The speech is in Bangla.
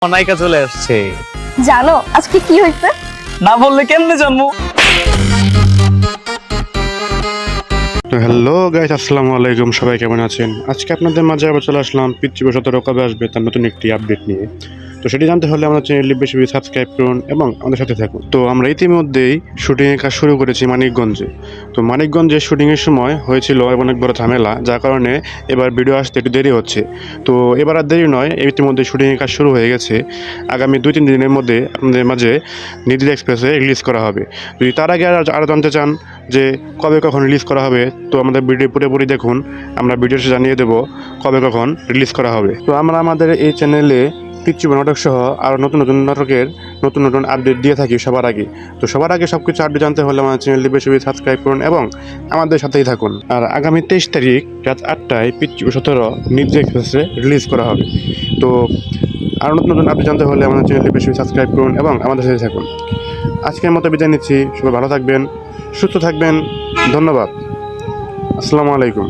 নায়িকা চলে আসছে। জানো আজকে কি হয়েছে? না বললে কেমনে জানবো? তো হ্যালো গাইস, আসসালামু আলাইকুম। সবাই কেমন আছেন? আজকে আপনাদের মাঝে আবার চলে আসলাম পৃথিবী 17 কবে আসবে তার নতুন একটি আপডেট নিয়ে। তো সেটি জানতে হলে আমাদের চ্যানেলটি বেশি বেশি সাবস্ক্রাইব করুন এবং আমাদের সাথে থাকুন। তো আমরা ইতিমধ্যেই শুটিংয়ের কাজ শুরু করেছি মানিকগঞ্জে। তো মানিকগঞ্জে শুটিংয়ের সময় হয়েছিল অনেক বড় ঝামেলা, যার কারণে এবার ভিডিও আসতে একটু দেরি হচ্ছে। তো এবার আর দেরি নয়, ইতিমধ্যে শুটিংয়ের কাজ শুরু হয়ে গেছে। আগামী 2-3 দিনের মধ্যে আপনাদের মাঝে নির্দিষ্ট এক্সপ্রেসে রিলিজ করা হবে। যদি তার আগে আরও জানতে চান যে কবে কখন রিলিজ করা হবে, তো আমাদের ভিডিও পুরোপুরি দেখুন। আমরা ভিডিও জানিয়ে দেবো কবে কখন রিলিজ করা হবে। তো আমরা আমাদের এই চ্যানেলে পৃথিবী নাটক সহ আরও নতুন নতুন নাটকের নতুন নতুন আপডেট দিয়ে থাকি সবার আগে। তো সবার আগে সব কিছু আপডেট জানতে হলে আমার চ্যানেলটি বেশি বেশি সাবস্ক্রাইব করুন এবং আমাদের সাথেই থাকুন। আর আগামী 23 তারিখ রাত 8টায় পৃথিবী 17 নির্দিষ্ট এক্সপ্রেসে রিলিজ করা হবে। তো আরও নতুন নতুন আপডেট জানতে হলে আমাদের চ্যানেলটি বেশি বেশি সাবস্ক্রাইব করুন এবং আমাদের সাথে থাকুন। আজকের মতো বিদায় নিচ্ছি। সবাই ভালো থাকবেন, সুস্থ থাকবেন। ধন্যবাদ। আসসালামু আলাইকুম।